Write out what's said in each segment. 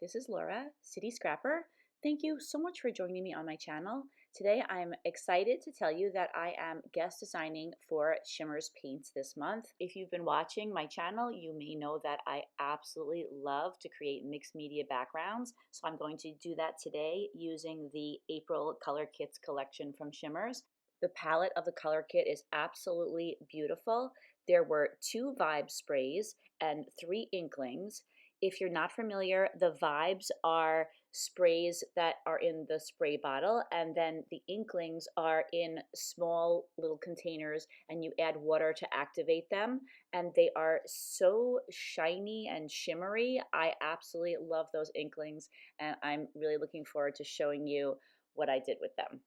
this is Laura, City Scrapper. Thank you so much for joining me on my channel. Today I'm excited to tell you that I am guest designing for Shimmerz paints this month. If you've been watching my channel, you may know that I absolutely love to create mixed media backgrounds. So I'm going to do that today using the April Color Kits collection from Shimmerz. The palette of the color kit is absolutely beautiful. There were 2 vibe sprays and 3 inklings. If you're not familiar, the vibes are sprays that are in the spray bottle, and then the inklings are in small little containers, and you add water to activate them, and they are so shiny and shimmery. I absolutely love those inklings, and I'm really looking forward to showing you what I did with them.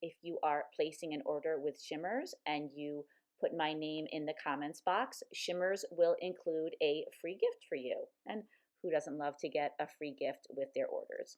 If you are placing an order with Shimmerz and you put my name in the comments box, Shimmerz will include a free gift for you. And who doesn't love to get a free gift with their orders?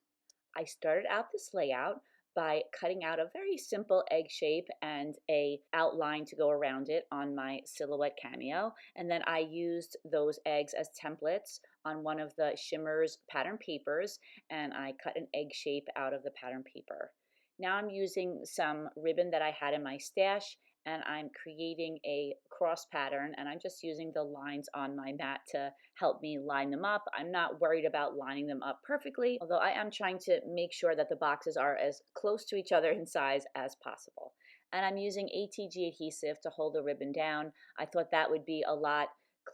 I started out this layout by cutting out a very simple egg shape and a outline to go around it on my silhouette cameo, and then I used those eggs as templates on one of the Shimmerz pattern papers, and I cut an egg shape out of the pattern paper. Now I'm using some ribbon that I had in my stash, and I'm creating a cross pattern, and I'm just using the lines on my mat to help me line them up. I'm not worried about lining them up perfectly, although I am trying to make sure that the boxes are as close to each other in size as possible. And I'm using ATG adhesive to hold the ribbon down. I thought that would be a lot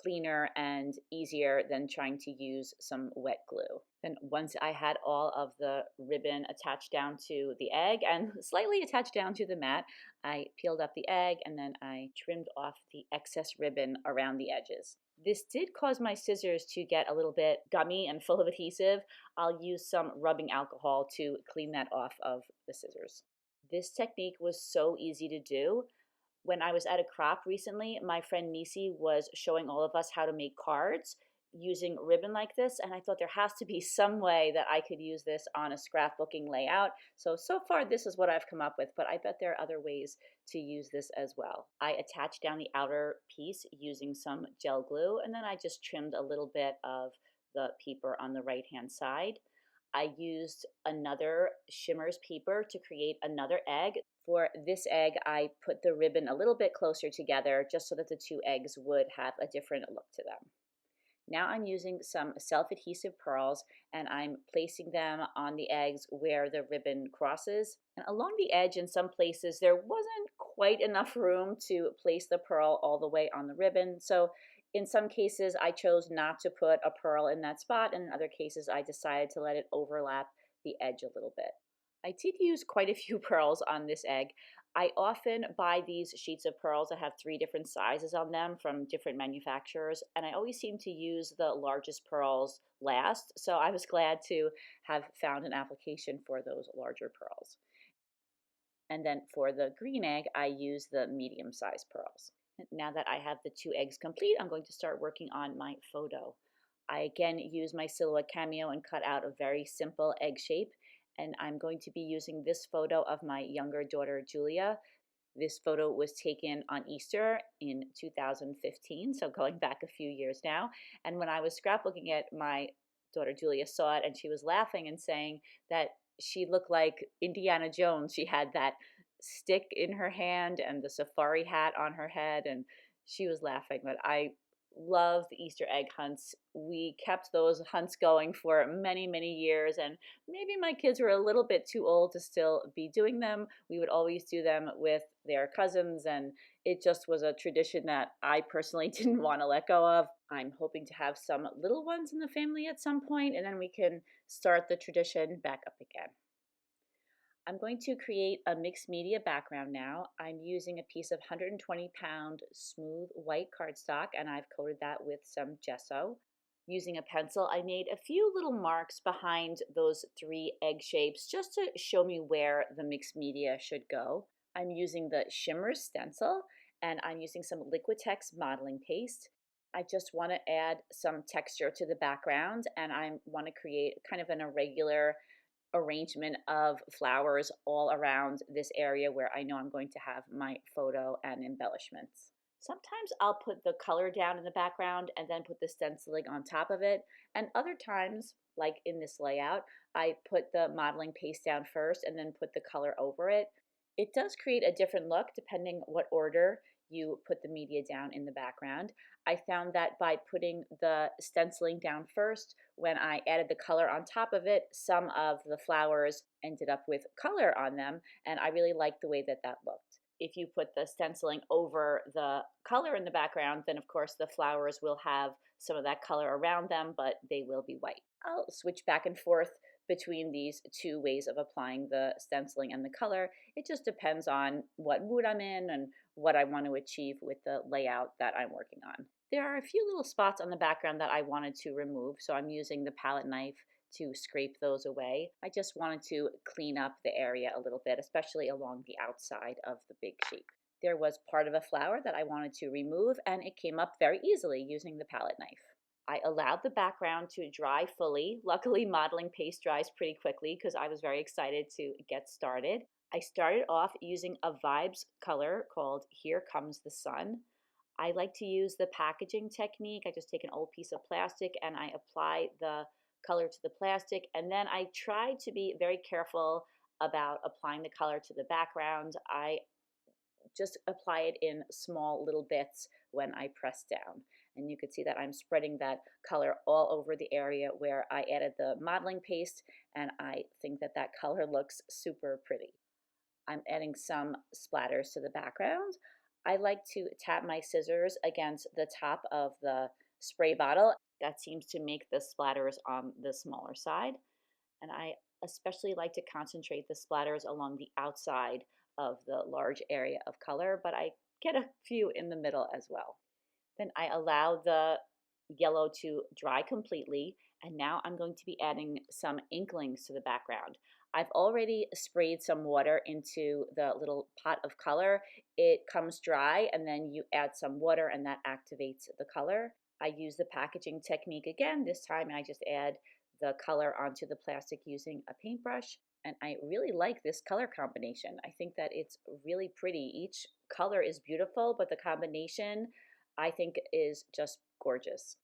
cleaner and easier than trying to use some wet glue. Then once I had all of the ribbon attached down to the egg and slightly attached down to the mat, I peeled up the egg and then I trimmed off the excess ribbon around the edges. This did cause my scissors to get a little bit gummy and full of adhesive. I'll use some rubbing alcohol to clean that off of the scissors. This technique was so easy to do. When I was at a crop recently, my friend Nisi was showing all of us how to make cards using ribbon like this, and I thought there has to be some way that I could use this on a scrapbooking layout. So far this is what I've come up with, but I bet there are other ways to use this as well. I attached down the outer piece using some gel glue, and then I just trimmed a little bit of the paper on the right hand side. I used another Shimmerz paper to create another egg. For this egg, I put the ribbon a little bit closer together just so that the 2 eggs would have a different look to them. Now I'm using some self-adhesive pearls and I'm placing them on the eggs where the ribbon crosses. And along the edge in some places there wasn't quite enough room to place the pearl all the way on the ribbon. So in some cases I chose not to put a pearl in that spot, and in other cases I decided to let it overlap the edge a little bit. I did use quite a few pearls on this egg. I often buy these sheets of pearls that have 3 different sizes on them from different manufacturers, and I always seem to use the largest pearls last, so I was glad to have found an application for those larger pearls. And then for the green egg, I use the medium-sized pearls. Now that I have the 2 eggs complete, I'm going to start working on my photo. I again use my silhouette cameo and cut out a very simple egg shape. And I'm going to be using this photo of my younger daughter, Julia. This photo was taken on Easter in 2015, so going back a few years now. And when I was scrapbooking it, my daughter Julia saw it and she was laughing and saying that she looked like Indiana Jones. She had that stick in her hand and the safari hat on her head, and she was laughing. But I love the Easter egg hunts. We kept those hunts going for many, many years, and maybe my kids were a little bit too old to still be doing them. We would always do them with their cousins, and it just was a tradition that I personally didn't want to let go of. I'm hoping to have some little ones in the family at some point, and then we can start the tradition back up again. I'm going to create a mixed media background now. I'm using a piece of 120-pound smooth white cardstock, and I've coated that with some gesso. Using a pencil, I made a few little marks behind those 3 egg shapes just to show me where the mixed media should go. I'm using the Shimmerz stencil, and I'm using some Liquitex modeling paste. I just want to add some texture to the background, and I want to create kind of an irregular arrangement of flowers all around this area where I know I'm going to have my photo and embellishments. Sometimes I'll put the color down in the background and then put the stenciling on top of it. And other times, like in this layout, I put the modeling paste down first and then put the color over it. It does create a different look depending what order you put the media down in the background. I found that by putting the stenciling down first, when I added the color on top of it, some of the flowers ended up with color on them, and I really liked the way that that looked. If you put the stenciling over the color in the background, then of course the flowers will have some of that color around them, but they will be white. I'll switch back and forth between these two ways of applying the stenciling and the color. It just depends on what mood I'm in and what I want to achieve with the layout that I'm working on. There are a few little spots on the background that I wanted to remove, so I'm using the palette knife to scrape those away. I just wanted to clean up the area a little bit, especially along the outside of the big shape. There was part of a flower that I wanted to remove, and it came up very easily using the palette knife. I allowed the background to dry fully. Luckily, modeling paste dries pretty quickly because I was very excited to get started. I started off using a Vibes color called Here Comes the Sun. I like to use the packaging technique. I just take an old piece of plastic and I apply the color to the plastic, and then I try to be very careful about applying the color to the background. I just apply it in small little bits when I press down. And you can see that I'm spreading that color all over the area where I added the modeling paste, and I think that that color looks super pretty. I'm adding some splatters to the background. I like to tap my scissors against the top of the spray bottle. That seems to make the splatters on the smaller side. And I especially like to concentrate the splatters along the outside of the large area of color, but I get a few in the middle as well. Then I allow the yellow to dry completely, and now I'm going to be adding some inklings to the background. I've already sprayed some water into the little pot of color. It comes dry, and then you add some water, and that activates the color. I use the packaging technique again. This time I just add the color onto the plastic using a paintbrush, and I really like this color combination. I think that it's really pretty. Each color is beautiful, but the combination I think is just gorgeous.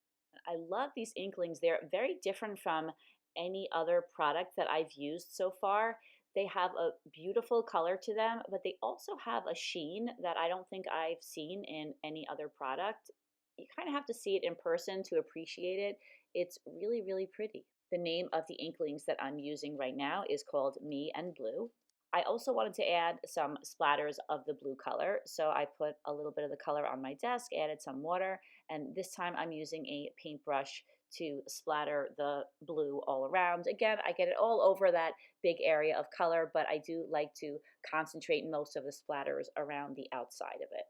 I love these inklings. They're very different from any other product that I've used so far. They have a beautiful color to them, but they also have a sheen that I don't think I've seen in any other product. You kind of have to see it in person to appreciate it. It's really, really pretty. The name of the inklings that I'm using right now is called Me and Blue. I also wanted to add some splatters of the blue color, so I put a little bit of the color on my desk, added some water, and this time I'm using a paintbrush to splatter the blue all around. Again, I get it all over that big area of color, but I do like to concentrate most of the splatters around the outside of it.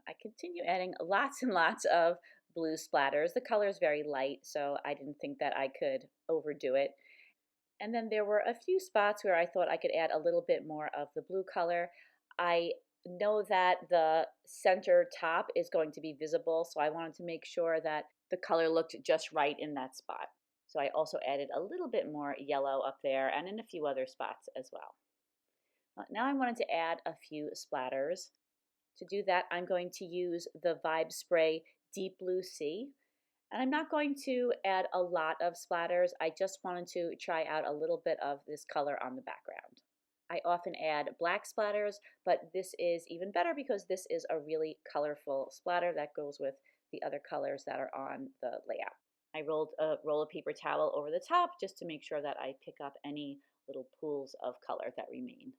I continue adding lots and lots of blue splatters. The color is very light, so I didn't think that I could overdo it. And then there were a few spots where I thought I could add a little bit more of the blue color. I know that the center top is going to be visible, so I wanted to make sure that the color looked just right in that spot. So I also added a little bit more yellow up there and in a few other spots as well. Now I wanted to add a few splatters. To do that, I'm going to use the Vibe Spray Deep Blue Sea. And I'm not going to add a lot of splatters. I just wanted to try out a little bit of this color on the background. I often add black splatters, but this is even better because this is a really colorful splatter that goes with the other colors that are on the layout. I rolled a roll of paper towel over the top just to make sure that I pick up any little pools of color that remain.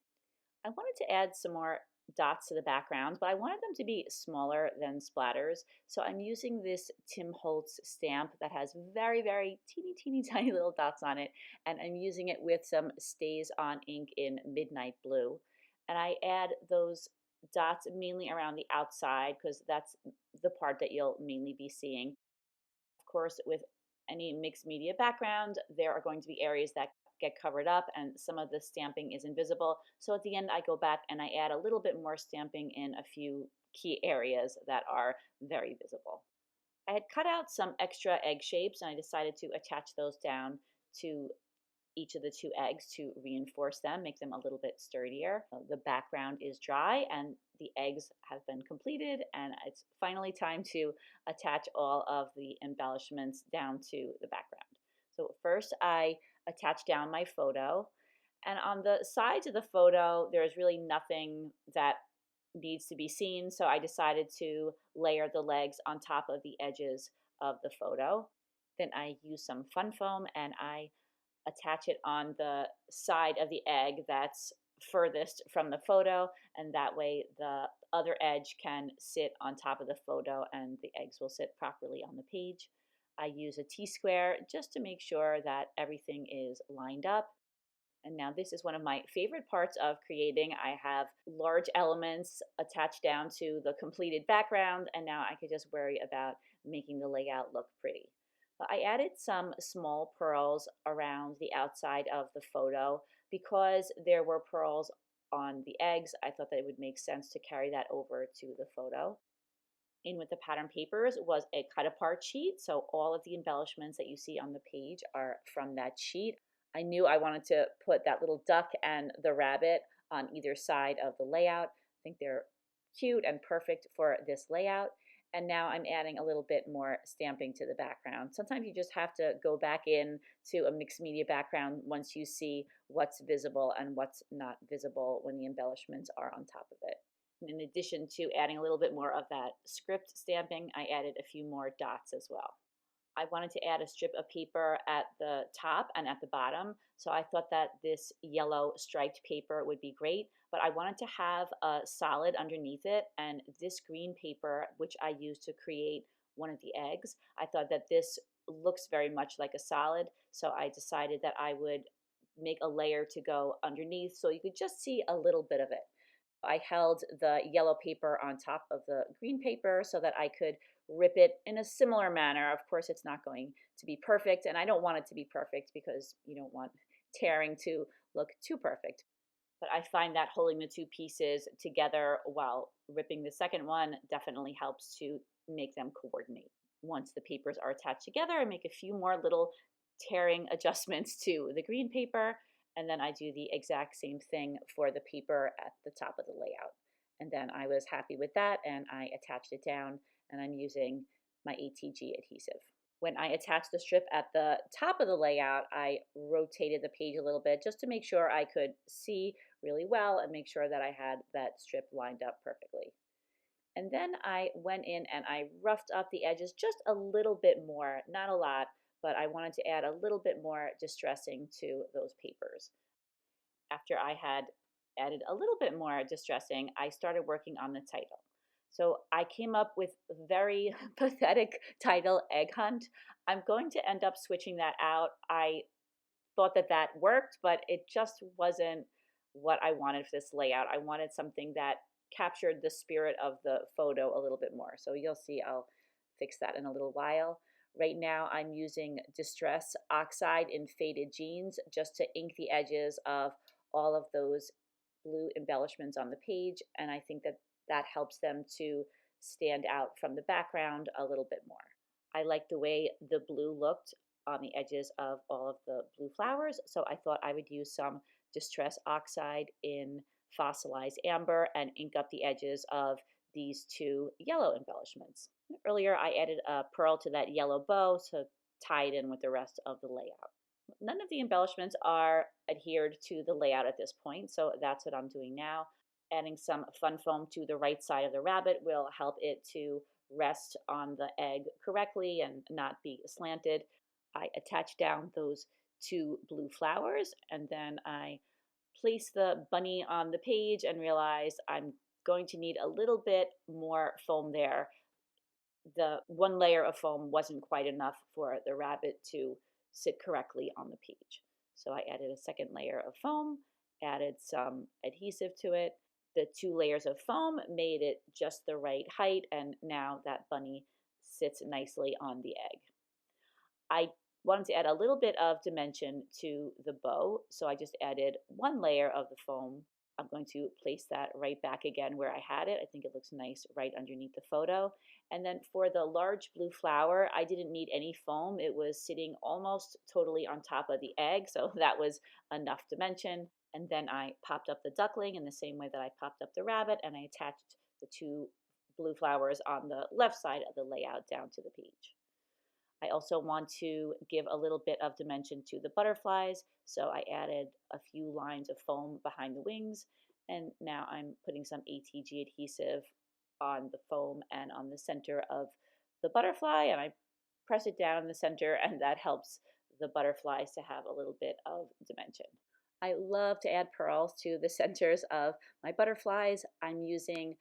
I wanted to add some more dots to the background, but I wanted them to be smaller than splatters. So I'm using this Tim Holtz stamp that has very, very teeny, teeny, tiny little dots on it. And I'm using it with some Staz On Ink in Midnight Blue. And I add those dots mainly around the outside because that's the part that you'll mainly be seeing. Of course, with any mixed media background, there are going to be areas that get covered up and some of the stamping is invisible. So at the end, I go back and I add a little bit more stamping in a few key areas that are very visible. I had cut out some extra egg shapes and I decided to attach those down to each of the two eggs to reinforce them, make them a little bit sturdier. The background is dry and the eggs have been completed, and it's finally time to attach all of the embellishments down to the background. So first I attach down my photo, and on the sides of the photo there's really nothing that needs to be seen, so I decided to layer the legs on top of the edges of the photo. Then I use some fun foam and I attach it on the side of the egg that's furthest from the photo, and that way the other edge can sit on top of the photo and the eggs will sit properly on the page. I use a T-square just to make sure that everything is lined up. And now this is one of my favorite parts of creating. I have large elements attached down to the completed background, and now I could just worry about making the layout look pretty. I added some small pearls around the outside of the photo because there were pearls on the eggs. I thought that it would make sense to carry that over to the photo. In with the pattern papers was a cut apart sheet, so all of the embellishments that you see on the page are from that sheet. I knew I wanted to put that little duck and the rabbit on either side of the layout. I think they're cute and perfect for this layout. And now I'm adding a little bit more stamping to the background. Sometimes you just have to go back in to a mixed media background once you see what's visible and what's not visible when the embellishments are on top of it. And in addition to adding a little bit more of that script stamping, I added a few more dots as well. I wanted to add a strip of paper at the top and at the bottom, so I thought that this yellow striped paper would be great, but I wanted to have a solid underneath it, and this green paper, which I used to create one of the eggs, I thought that this looks very much like a solid, so I decided that I would make a layer to go underneath so you could just see a little bit of it. I held the yellow paper on top of the green paper so that I could rip it in a similar manner. Of course, it's not going to be perfect, and I don't want it to be perfect because you don't want tearing to look too perfect. But I find that holding the two pieces together while ripping the second one definitely helps to make them coordinate. Once the papers are attached together, I make a few more little tearing adjustments to the green paper, and then I do the exact same thing for the paper at the top of the layout. And then I was happy with that, and I attached it down, and I'm using my ATG adhesive. When I attached the strip at the top of the layout, I rotated the page a little bit just to make sure I could see really well and make sure that I had that strip lined up perfectly. And then I went in and I roughed up the edges just a little bit more, not a lot, but I wanted to add a little bit more distressing to those papers. After I had added a little bit more distressing, I started working on the title. So I came up with a very pathetic title, Egg Hunt. I'm going to end up switching that out. I thought that that worked, but it just wasn't what I wanted for this layout. I wanted something that captured the spirit of the photo a little bit more. So you'll see I'll fix that in a little while. Right now I'm using Distress Oxide in Faded Jeans just to ink the edges of all of those blue embellishments on the page, and I think that that helps them to stand out from the background a little bit more. I like the way the blue looked on the edges of all of the blue flowers, so I thought I would use some Distress Oxide in Fossilized Amber and ink up the edges of these two yellow embellishments. Earlier I added a pearl to that yellow bow to tie it in with the rest of the layout. None of the embellishments are adhered to the layout at this point, so that's what I'm doing now. Adding some fun foam to the right side of the rabbit will help it to rest on the egg correctly and not be slanted. I attach down those two blue flowers, and then I place the bunny on the page and realize I'm going to need a little bit more foam there. The one layer of foam wasn't quite enough for the rabbit to sit correctly on the page. So I added a second layer of foam, added some adhesive to it. The two layers of foam made it just the right height, and now that bunny sits nicely on the egg. I wanted to add a little bit of dimension to the bow, so I just added one layer of the foam I'm going to place that right back again where I had it. I think it looks nice right underneath the photo. And then for the large blue flower, I didn't need any foam. It was sitting almost totally on top of the egg, so that was enough dimension. And then I popped up the duckling in the same way that I popped up the rabbit, and I attached the two blue flowers on the left side of the layout down to the page. I also want to give a little bit of dimension to the butterflies, so I added a few lines of foam behind the wings, and now I'm putting some ATG adhesive on the foam and on the center of the butterfly, and I press it down in the center, and that helps the butterflies to have a little bit of dimension. I love to add pearls to the centers of my butterflies. I'm using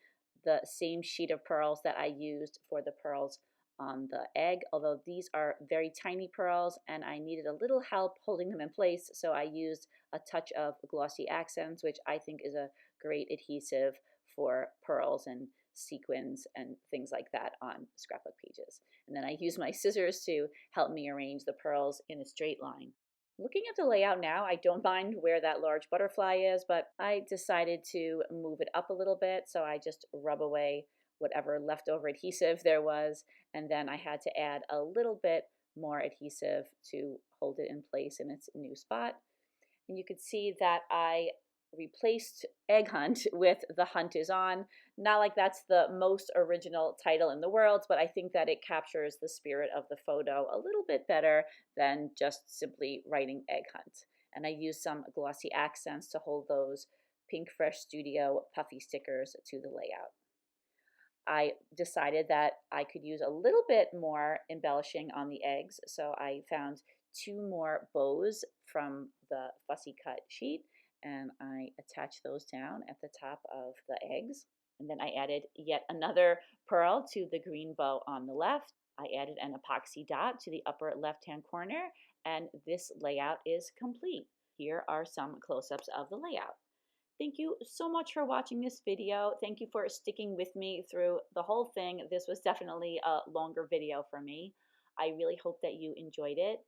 the same sheet of pearls that I used for the pearls on the egg, although these are very tiny pearls and I needed a little help holding them in place, so I used a touch of glossy accents, which I think is a great adhesive for pearls and sequins and things like that on scrapbook pages. And then I use my scissors to help me arrange the pearls in a straight line. Looking at the layout now, I don't mind where that large butterfly is, but I decided to move it up a little bit, so I just rub away whatever leftover adhesive there was, and then I had to add a little bit more adhesive to hold it in place in its new spot. And you could see that I replaced Egg Hunt with The Hunt Is On. Not like that's the most original title in the world, but I think that it captures the spirit of the photo a little bit better than just simply writing Egg Hunt. And I used some glossy accents to hold those Pinkfresh Studio puffy stickers to the layout. I decided that I could use a little bit more embellishing on the eggs, so I found two more bows from the fussy cut sheet, and I attached those down at the top of the eggs. And then I added yet another pearl to the green bow on the left. I added an epoxy dot to the upper left-hand corner, and this layout is complete. Here are some close-ups of the layout. Thank you so much for watching this video. Thank you for sticking with me through the whole thing. This was definitely a longer video for me. I really hope that you enjoyed it.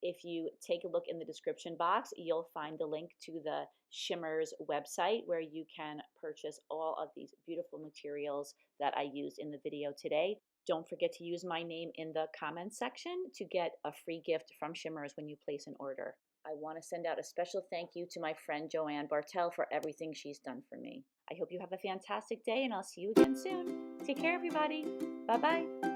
If you take a look in the description box, you'll find the link to the Shimmerz website where you can purchase all of these beautiful materials that I used in the video today. Don't forget to use my name in the comments section to get a free gift from Shimmerz when you place an order. I want to send out a special thank you to my friend Joanne Bartel for everything she's done for me. I hope you have a fantastic day, and I'll see you again soon. Take care, everybody. Bye-bye.